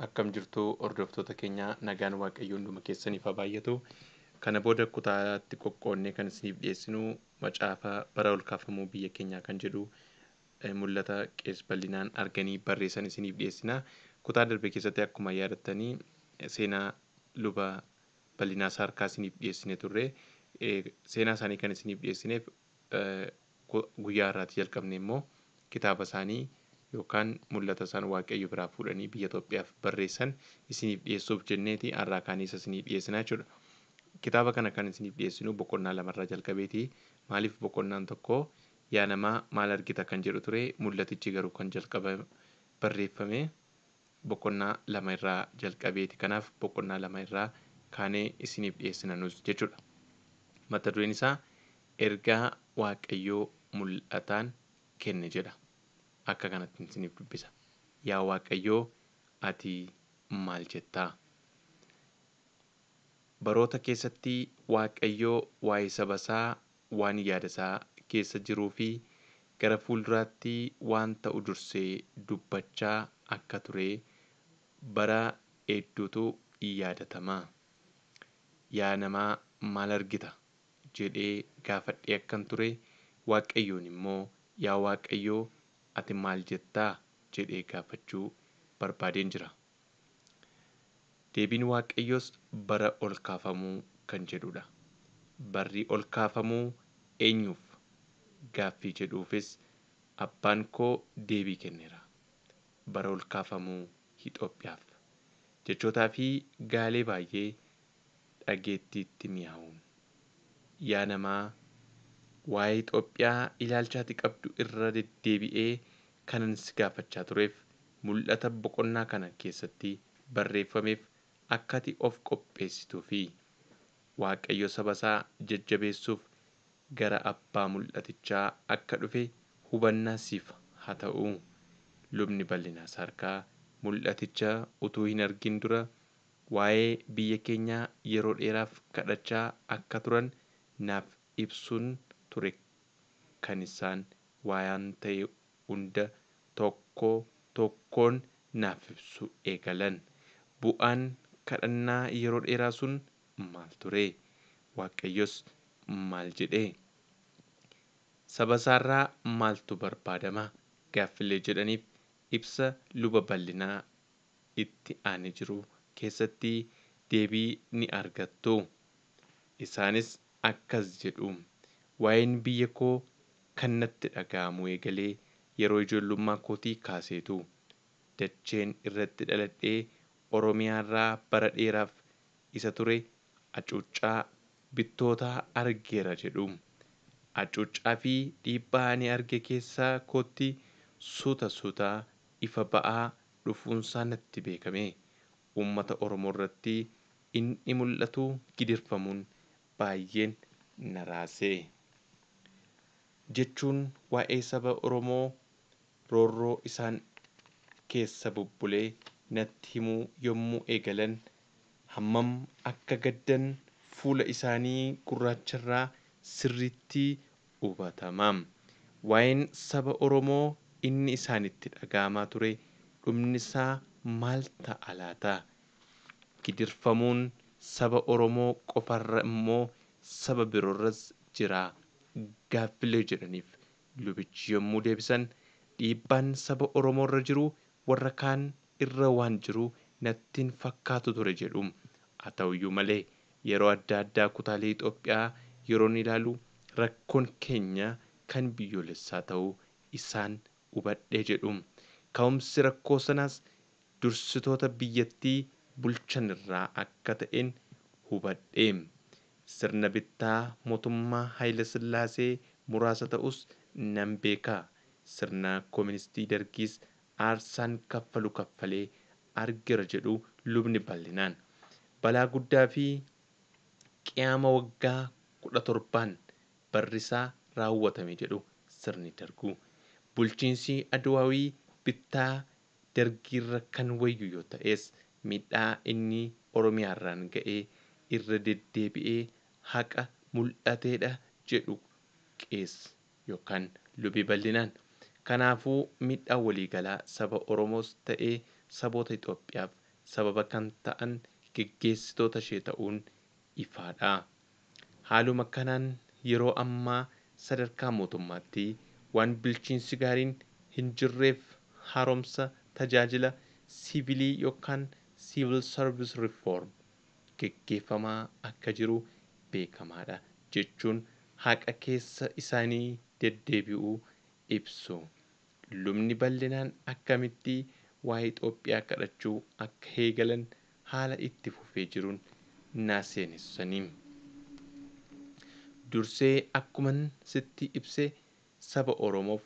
Akkam jirtu hordoftoota keenya nagaan waaqayyoo hunduma keessaniif haa baay'atu. Kana booda kutaatti qoqqoodnee kan isiniif dhiyeessinu macaafa bara ol kaafamuu biyya keenyaa kan jedhu mul'ata qees bal'inaan arganii barreessan isiniif dhiyeessina. Kutaa darbe keessatti akkuma yaadattanii seenaa luba bal'inaa saarkaa isiniif dhiyeessine turre. Seenaa isaanii kan isiniif dhiyeessineef guyyaa irraati jalqabne immoo kitaaba isaanii yookaan mul'ata isaan waaqayyo biraa fuudhanii biyya Itoophiyaaf barreessan isiniif dhiyeessuuf jenneeti har'aa kaanii isa isiniif dhiyeessinaa jechuudha. Kitaaba kana kan isiniif dhiyeessinu boqonnaa lamarraa jalqabeeti. Maaliif boqonnaan tokko yaa namaa maal argita kan jedhu ture, mul'atichi garuu kan jalqaba barreeffame boqonnaa lama irraa jalqabeeti. Kanaaf boqonnaa lama irraa kaanee isiniif dhiyeessina nus jechuudha. Mata dureen isaa ergaa waaqayyoo mul'ataan kenne jedha. Akka kanatti isiniif dubbisa. Yaa waaqayyoo ati maal jettaa? Baroota keessatti waaqayyoo waa'ee saba isaa waan yaada isaa keessa jiruu fi gara fuulduraatti waan ta'u dursee dubbachaa akka ture bara hedduutu yaadatama. Yaa namaa maal argita jedhee gaafadhee akkan ture waaqayyoon immoo yaa waaqayyoo ati maal jettaa jedhee gaafachuu barbaadeen jira. Deebiin waaqayyoos bara ol kaafamuu kan jedhudha. Barri ol kaafamuu eenyuuf gaaffii jedhuufis abbaan koo deebii kenneera. Bara ol kaafamuu Itoophiyaaf jechootaa fi gaalee baay'ee dhageettiitti mi'aawuun. Yaa namaa waa'ee Itoophiyaa ilaalchaati qabdu irra deddeebi'ee kanan si gaafachaa tureef mul'ata boqonnaa kana keessatti barreeffameef akka ati of qopheessituu fi waaqayyo saba isaa jajjabeessuuf gara abbaa mul'atichaa akka dhufe hubannaa siif haa ta'u. Lubni bal'inaa saarkaa mul'aticha utuu hin argin dura waa'ee biyya keenyaa yeroo dheeraaf kadhachaa akka turan naaf ibsuun ture. Kan isaan waan ta'e hunda tokko tokkoon naaf ibsu eegalan. Bu'aan kadhannaa yeroo dheeraa sun maal ture? Waaqayyos maal jedhee? Saba isaarraa maaltu barbaadama? Gaaffilee jedhaniif ibsa luba bal'inaa itti aanee jiru keessatti deebii ni argattu. Isaanis akkas jedhu. Waa'een biyya koo kan natti dhaga'amu eegalee yeroo ijoollummaa kootii kaaseetu. Dacheen irratti dhaladhee Oromiyaarraa bara dheeraaf isa ture hacuuccaa bittootaa argeera jedhu. Hacuuccaa fi dhiibbaa ani arge keessaa kootti suuta suutaa ifa ba'aa dhufuunsaa natti beekame. Uummata Oromoo irratti inni mul'atu gidirfamuun baay'een na raase. Jechuun waa'ee saba Oromoo roorroo isaan keessa bubbulee natti himuu yommuu eegalan hammam akka gaddan fuula isaanii gurraacharraa sirriitti hubatama. Waa'een saba Oromoo inni isaanitti dhaga'amaa ture dhumni isaa maal ta'a laata? Gidirfamuun saba Oromoo qofarra immoo saba biroorras jira. Gaaffilee jedhaniif lubichi yommuu deebisan dhiibbaan saba Oromoo irra jiru warra kaan irra waan jiru natti hin fakkaatu ture jedhu. Haa ta'uyyuu malee yeroo adda addaa kutaalee Itoophiyaa yeroon ilaalu rakkoon keenya kan biyyoolessaa ta'uu isaan hubadhee jedhu. Ka'umsi rakkoo sanaas dursitoota biyyattii bulchan irraa akka ta'een hubadhee. Sirna bittaa mootummaa Haayile Sillaasee muraasa ta'us nan beeka. Sirna kooministii Dargiis aarsaan kaffalee argeera jedhu lubni bal'inaan. Balaa guddaa fi qiyaama waggaa 17 barrisaa raawwatame jedhu sirni darguu. Bulchiinsi Adwaawii bittaa dargiirra kan wayyu yoo ta'es miidhaa inni Oromiyaarraan ga'ee irra deddeebi'ee haqa mul'ateedha jedhu qees yookaan lubi bal'inaan. Kanaafuu miidhaa waliigalaa saba Oromoos ta'ee saboota Itoophiyaaf sababa kan ta'an geggeessitoota ishee ta'uun ifaadha. Haaluma kanaan yeroo ammaa sadarkaa mootummaatti waan bilchiinsi gaariin hin jirreef haaromsa tajaajila siivilii yookaan civil service reform geggeeffamaa akka jiru beekamaadha jechuun haqa keessa isaanii deddeebi'uu ibsu. Lubni bal'inaan akkamitti waa'ee Itoophiyaa kadhachuu akka eegalan haala itti fufee jiruun naaseenessanii. Dursee akkuman sitti ibse saba Oromoof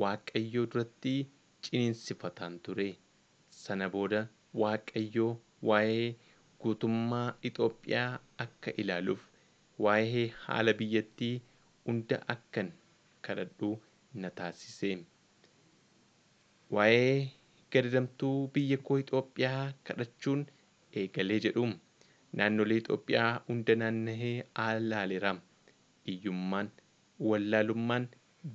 Waaqayyoo duratti ciniinsifataan ture. Sana booda Waaqayyoo waa'ee guutummaa Itoophiyaa akka ilaaluuf waa'ee haala biyyattii hunda akkan kadhadhu na taasise. Waa'ee gadadamtuu biyya koo Itoophiyaa kadhachuun eegalee jedhu naannolee Itoophiyaa hunda naanna'ee ilaaleera. Hiyyummaan, wallaalummaan,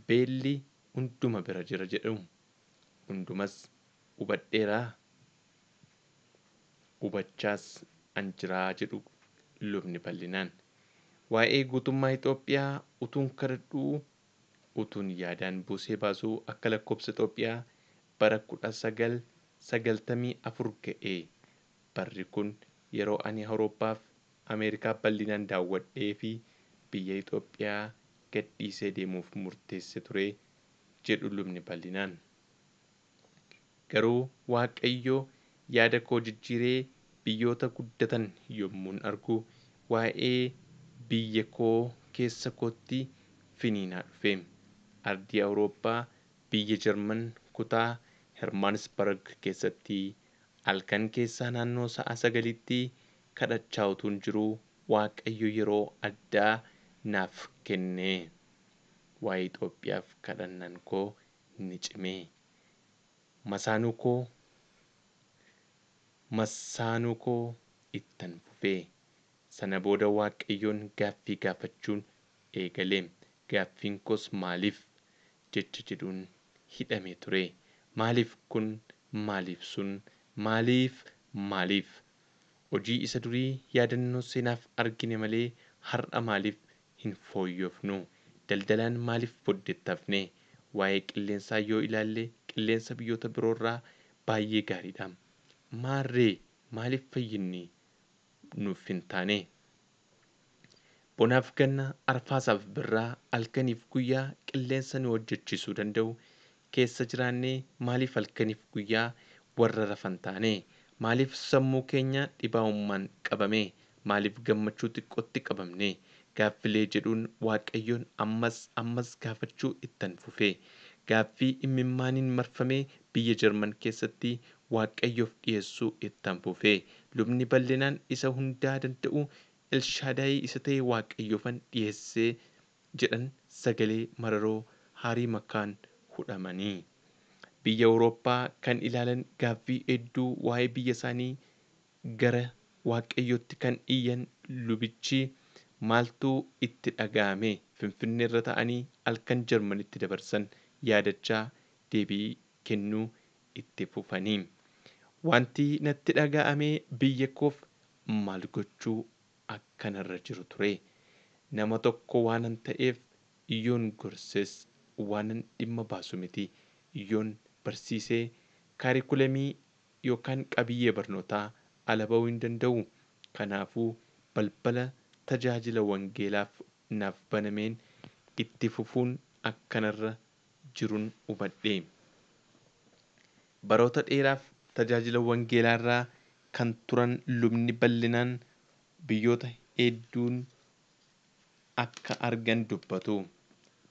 beelli hunduma bira jira jedhu hundumas hubadheera, hubachaas an jiraa jedhu lubni bal'inaan. Waa'ee guutummaa Itoophiyaa utuun kadhadhuu utuun yaadaan buusee baasuu akka lakkoofsa Itoophiyaa bara 1994 ga'e. Barri kun yeroo ani Awurooppaa fi Ameerikaa bal'inaan daawwadhee fi biyya Itoophiyaa gadhiisee deemuuf murteesse ture jedhu lubni bal'inaan. Garuu Waaqayyoo yaada koo jijjiiree biyyoota guddatan yommuun argu waa'ee biyya koo keessa kootti finiinaa dhufe. Ardii Awurooppaa biyya Jarman kutaa Hermaansbarg keessatti halkan keessaa naannoo sa'a 9tti kadhachaa utuun jiruu Waaqayyo yeroo addaa naaf kenne. Waa'ee Itoophiyaaf kadhannaan koo ni cime. Massaanuu koo ittan fufe. Sana booda Waaqayyoon gaaffii gaafachuun eegale. Gaaffiin koos maaliif jecha jedhuun hidhamee ture. Maaliif kun? Maaliif sun? Maaliif? Hojii isa durii yaadannoo seenaaf argine malee har'a maaliif hin fooyyofnu? Daldalaan maaliif boddeetti hafne? Waa'ee qilleensaa yoo ilaalle qilleensa biyyoota biroorraa baay'ee gaariidha. Maarree maaliif fayyinni nuuf hin taane? Bonaaf ganna, arfaasaaf birraa, halkaniif guyyaa qilleensa nu hojjechiisuu danda'u keessa jiraannee maaliif halkaniif guyyaa warra rafan taane? Maaliif sammuu keenya dhibaa'ummaan qabame? Maaliif gammachuu xiqqootti qabamne? Gaaffilee jedhuun Waaqayyoon ammas gaafachuu ittan fufe. Gaaffii imimmaaniin marfamee biyya Jarman keessatti Waaqayyoof dhiyeessuu ittan fufe. Lubni bal'inaan isa hundaa danda'u Elshaadaayii isa ta'e Waaqayyoofan dhiyeessee jedhan sagalee mararoo haarii makaan hudhamanii. Biyya Awurooppaa kan ilaalan gaaffii hedduu waa'ee biyya isaanii gara Waaqayyootti kan iyyan lubichi maaltu itti dhaga'ame? Finfinnee irra ta'anii halkan Jarmanitti dabarsan yaadachaa deebii kennuu itti fufanii. Wanti natti dhaga'ame biyya koof maal gochuu akkanarra jiru ture. Nama tokko waanan ta'eef iyyoon gorses waanan dhimma baasu miti. Iyyoon barsiisee kaarikulamii yookaan qabiyyee barnootaa ala ba'uu hin danda'u. Kanaafuu balbala tajaajila wangeelaaf naaf banameen itti fufuun akkanarra jiruun hubadhe. Baroota dheeraaf tajaajila wangeelaarraa kan turan lubni bal'inaan biyyoota hedduun akka argan dubbatu.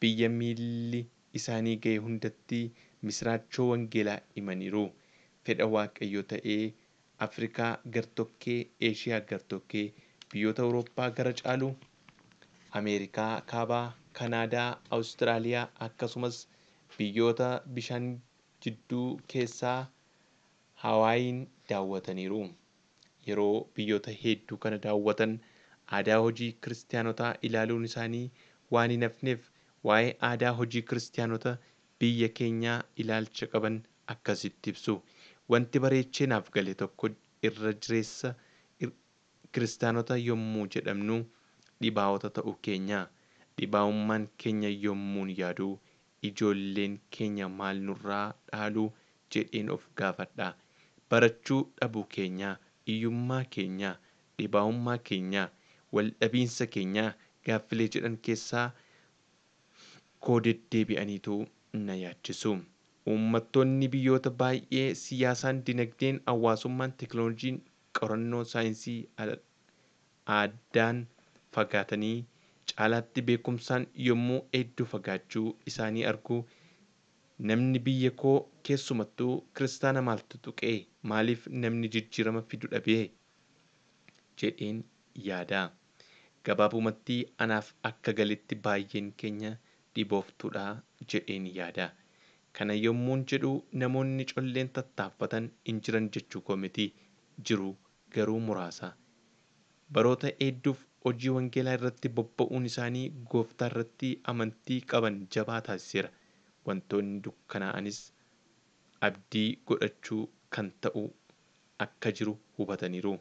Biyya miilli isaanii ga'e hundatti misraachoo wangeelaa himaniiru. Fedha Waaqayyoo ta'ee Afrikaa gartokkee, Eeshiyaa gartokkee, biyyoota Awurooppaa gara caalu, Ameerikaa kaabaa, Kanaadaa, Awustiraaliyaa akkasumas biyyoota bishaan jidduu keessaa Hawaayiin daawwataniiru. Yeroo biyyoota hedduu kana daawwatan aadaa hojii kiristaanotaa ilaaluun isaanii waan hin hafneef waa'ee aadaa hojii kiristaanota biyya keenyaa ilaalcha qaban akkasitti ibsu. Wanti bareechee naaf gale tokko irra jireessa kiristaanota yommuu jedhamnu dhibaa'ota ta'uu keenya. Dhibaa'ummaan keenya yommuun yaadu ijoolleen keenya maal nurraa dhaalu jedheen of gaafadha. Barachuu dhabuu keenya, hiyyummaa keenya, dhibaa'ummaa keenya, waldhabiinsa keenya gaaffilee jedhan keessaa koo deddeebi'aniitu na yaachisu. Uummattoonni biyyoota baay'ee siyaasaan, dinagdeen, hawaasummaan, teekinooloojiin, qorannoo saayinsii aadaan fagaatanii caalaatti beekumsaan yommuu hedduu fagaachuu isaanii argu namni biyya koo keessumattuu kiristaana maaltu tuqee maaliif namni jijjiirama fidu dhabee jedheen yaada. Gabaabumatti anaaf akka galitti baay'een keenya dhibooftuudha jedheen yaada. Kana yommuun jedhu namoonni colleen tattaaffatan hin jiran jechuu koo miti, jiru garuu muraasa. Baroota hedduuf hojii wangeelaa irratti bobba'uun isaanii gooftaa irratti amantii qaban jabaa taasiseera. Wantoonni dukkanaa'anis abdii godhachuu kan ta'u akka jiru hubataniiru.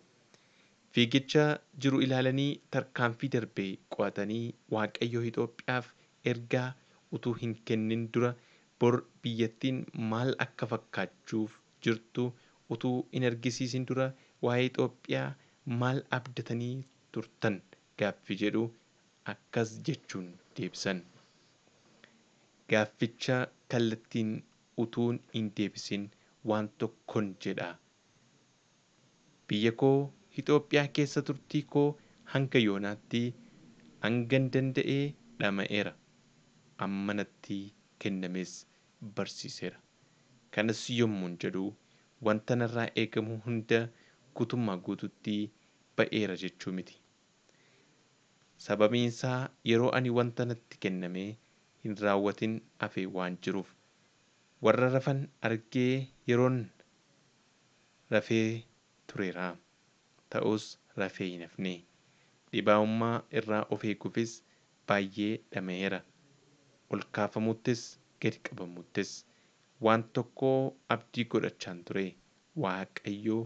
Fiigicha jiru ilaalanii tarkaanfii darbee qo'atanii Waaqayyo Itoophiyaaf ergaa utuu hin kennin dura bor biyyattiin maal akka fakkaachuuf jirtu utuu hin argisiisin dura waa'ee Itoophiyaa maal abdatanii turtan gaaffii jedhu akkas jechuun deebisan. Gaafficha kallattiin utuun hin deebisin waan tokkon jedha. Biyya koo Itoophiyaa keessa turtii koo hanga yoonaatti hangan danda'ee dhama'eera. Amma natti kennames barsiiseera. Kanas yommuun jedhu wanta narraa eegamu hunda guutummaa guututti ba'eera jechuu miti. Sababiin isaa yeroo ani wanta natti kenname hin raawwatin hafe waan jiruuf warra rafan argee yeroon rafee tureera. Ta'us rafee hin hafne. Dhibaa'ummaa irraa of eeguufis baay'ee dhama'eera. Ol kaafamuttis gadi qabamuttis waan tokko abdii godhachaan ture. Waaqayyo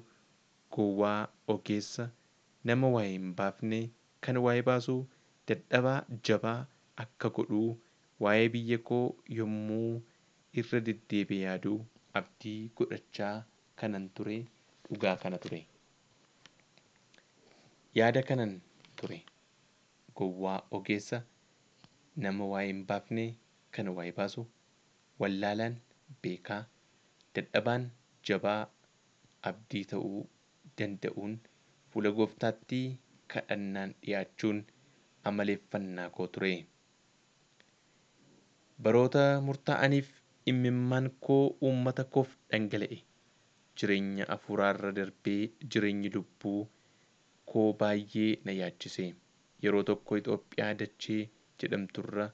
gowwaa ogeessa nama waa'ee hin baafne kan waa'ee baasu dadhabaa jabaa akka godhuu waa'ee biyya koo yommuu irra deddeebi'ee yaadu abdii godhachaa kanan ture dhugaa kana ture. Yaada kanan ture gowwaa ogeessa nama waa'ee hin baafne kan waa'ee baasu wallaalaan beekaa dadhabaan jabaa abdii ta'uu danda'uun fuula gooftaatti kadhannaan dhiyaachuun amaleeffannaa koo ture. Baroota murtaa'aniif imimmaan koo uummata koof dhangala'e. Jireenya hafuuraarra darbee jireenyi lubbuu koo baay'ee na yaachise. Yeroo tokko Itoophiyaa dachee jedhamturra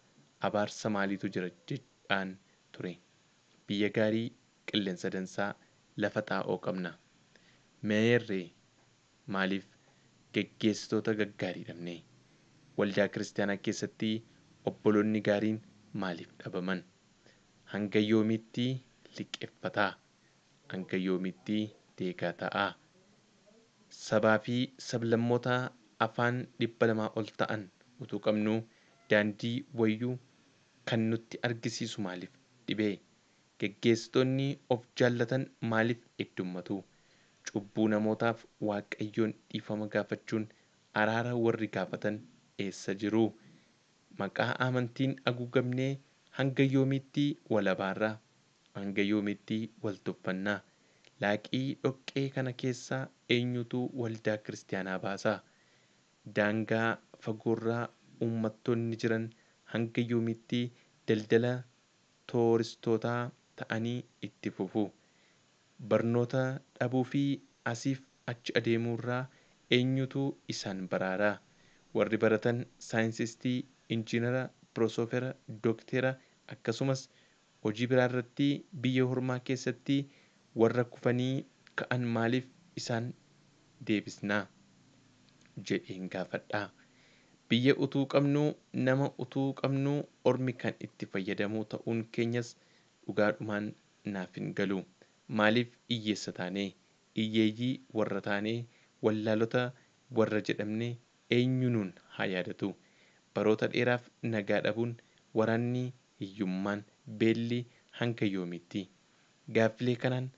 abaarsa maaliitu jira jedhaan ture. Biyya gaarii, qilleensa dansaa, lafa xaa'oo qabna. Meerree maaliif geggeessitoota gaggaarii dhabne? Waldaa kiristaanaa keessatti obboloonni gaariin maaliif dhabaman? Hanga yoomiitti liqeeffataa? Hanga yoomiitti deegaa ta'aa? Sabaa fi sablammoota afaan 200 ol ta'an utuu qabnu daandii wayyuu kan nutti argisiisu maaliif dhibee? Geggeessitoonni of jaallatan maaliif heddummatu? Cubbuu namootaaf Waaqayyoon dhiifama gaafachuun araara warri gaafatan eessa jiru? Maqaa amantiin haguugamnee hanga yoomiitti wal abaarraa? Hanga yoomiitti wal tuffannaa? Laaqii dhoqqee kana keessaa eenyutu waldaa kiristaanaa baasaa? Daangaa fagoorraa uummattoonni jiran hanga yoomiitti daldala tooristootaa ta'anii itti fufu? Barnoota dhabuu fi asiif achi adeemuurraa eenyutu isaan baraaraa? Warri baratan saayinsistii, injiinara, piroofeesara, doktera akkasumas hojii biraa irratti biyya ormaa keessatti warra kufanii ka'an maaliif isaan deebisnaa jedheen gaafadhaa. Biyya utuu qabnuu, nama utuu qabnuu ormi kan itti fayyadamuu ta'uun keenyas dhugaadhumaan naaf hin galu. Maaliif hiyyeessa taanee? hiyyeeyyii warra taanee wallaalota warra jedhamne eenyu nuun haa yaadatu. Baroota dheeraaf nagaa dhabuun, waraanni, hiyyummaan, beelli hanga yoomiitti? Gaaffilee kanaan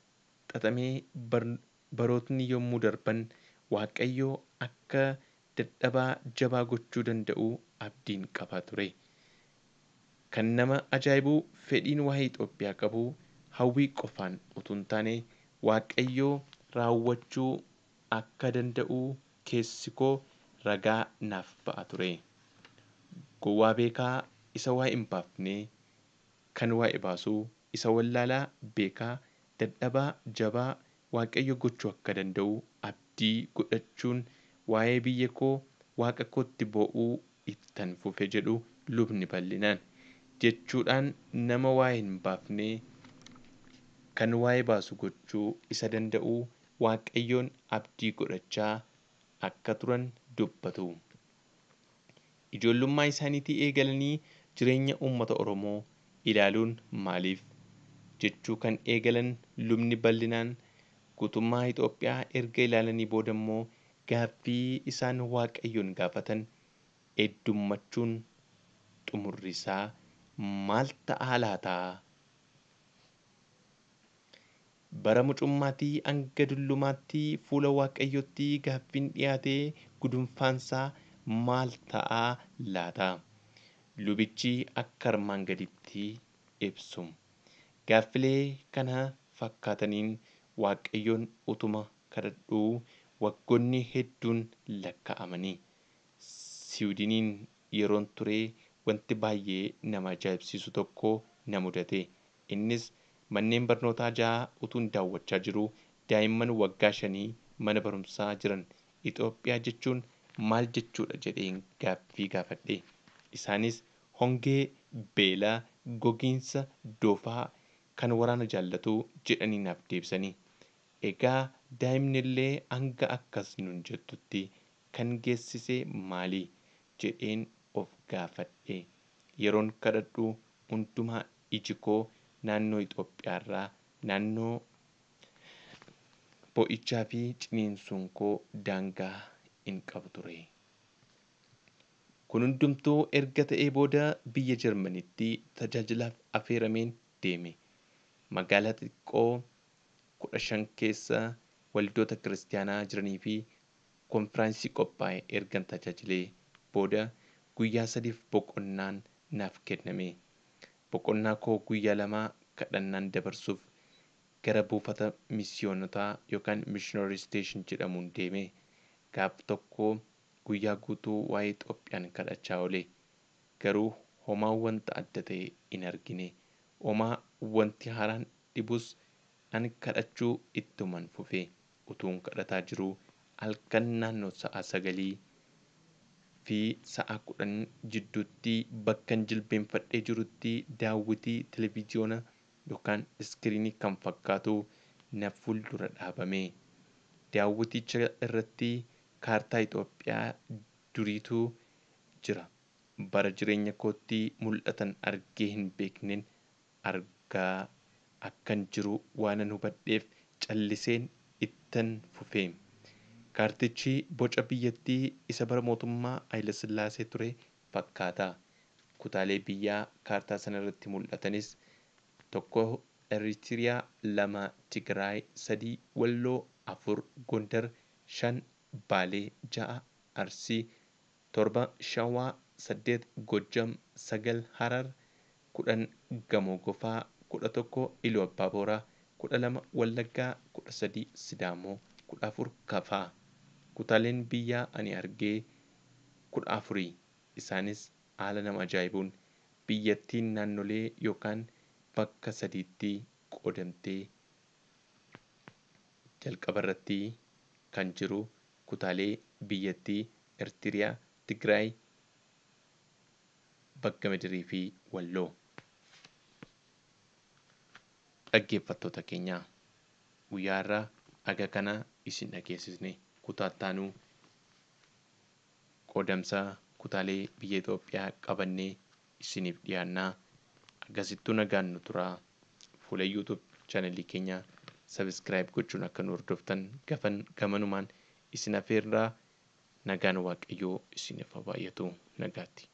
xaxamee barootni yommuu darban Waaqayyoo akka dadhabaa jabaa gochuu danda'u abdiin qabaa ture. Kan nama ajaa'ibu fedhiin waa'ee Itoophiyaa qabu hawwii qofaan utuu hin taane Waaqayyoo raawwachuu akka danda'u keessi koo ragaa naaf ba'a ture. Gowwaa beekaa isa waa hin baafne kan waa'ee baasuu, isa wallaalaa beekaa dadhabaa jabaa Waaqayyo gochuu akka danda'u abdii godhachuun waa'ee biyya koo Waaqa kootti boo'uu ittan fufe jedhu lubni bal'inaan. Jechuudhaan nama waa'ee hin baafne kan waa'ee baasu gochuu isa danda'u Waaqayyoon abdii godhachaa akka turan dubbatu. Ijoollummaa isaaniitii eegalanii jireenya uummata Oromoo ilaaluun maaliif jechuu kan eegalan lubni bal'inaan guutummaa Itoophiyaa erga ilaalanii booda immoo gaaffii isaan Waaqayyoon gaafatan heddummachuun xumurri isaa maal ta'aa laataa? Bara mucummaatii hanga dullumaatti fuula Waaqayyootti gaaffiin dhiyaatee gudunfaansaa maal ta'aa laata? Lubichi akka armaan gaditti ibsu. Gaaffilee kana fakkaataniin Waaqayyoon utuma kadhadhuu waggoonni hedduun lakkaa'amanii. Siwiidiniin yeroon turee wanti baay'ee nama ajaa'ibsiisu tokko na mudate. Innis manneen barnootaa 6 utuun daawwachaa jiruu daa'imman waggaa 5 mana barumsaa jiran Itoophiyaa jechuun maal jechuudha jedheen gaaffii gaafadhe. Isaanis hongee, beelaa, gogiinsa, doofaa kan waraana jaallatu jedhanii naaf deebisanii. Egaa daa'imni illee hanga akkas nuun jettutti kan geessise maali jedheen of gaafadhe. Yeroon kadhadhu hundumaa iji koo naannoo Itoophiyaarraa, naannoo bo'ichaa fi ciniinsuun koo daangaa hin qabu ture. Kun hundumtuu erga ta'ee booda biyya Jarmanitti tajaajilaaf affeerameen deeme. Magaalaa xiqqoo 15 keessa waldoota kiristaanaa jiranii fi konfiraansii qophaa'e ergan tajaajilee booda guyyaa 3 boqonnaan naaf kenname. Boqonnaa koo guyyaa 2 kadhannaan dabarsuuf gara buufata misiyoonotaa yookaan missionary station jedhamuun deeme. Gaaf tokko guyyaa guutuu waa'ee Itoophiyaan kadhachaa oole. Garuu homaa wanta adda ta'e hin argine. Homaa wanti haaraan dhibus ani kadhachuu ittuman fufe. Utuun kadhataa jiruu halkan naannoo sa'a 9 fi sa'a 10 jidduutti bakkan jilbeenfadhee jirutti daawwitii televiziyoona yookaan iskiriinii kan fakkaatu na fuuldura dhaabame. Daawwiticha irratti kaartaa Itoophiyaa duriitu jira. Bara jireenya kootti mul'atan argee hin beekneen argaa akkan jiru waanan hubadheef calliseen ittan fufe. Kaartichi boca biyyattii isa bara mootummaa Haayile Sillaasee ture fakkaata. Kutaalee biyyaa kaartaa sana irratti mul'atanis 1 Eritiriyaa, 2 Tigraay, 3 Walloo, 4 Gondar, 5 Baalee, 6 Arsii, 7 Shawaa, 8 Gojjam, 9 Harar, 10 Gamoo Gofaa, 11 Iluu Abbaa Booraa, 12 Wallaggaa, 13 Sidaamoo, 14 Kafaa. Kutaaleen biyyaa ani argee 14. Isaanis haala nama ajaa'ibuun biyyattiin naannolee yookaan bakka 3tti qoodamtee jalqaba irratti kan jiru kutaalee biyyattii Eertiriyaa, Tigraay, Bagga Madirii fi Walloo. Dhaggeeffattoota keenya guyyaa irraa aga kana isin dhageessisne kutaa ittaanuu qoodamsa kutaalee biyya Itoophiyaa qabannee isiniif dhiyaannaa. Akkasittuu nagaan nu turaa. Fuula YouTube chaanalii keenya sabiskiraayib gochuun akka nu hordoftan gamanumaan isin affeerraa nagaan waaqayyoo isiniif haa baay'atu nagaatti.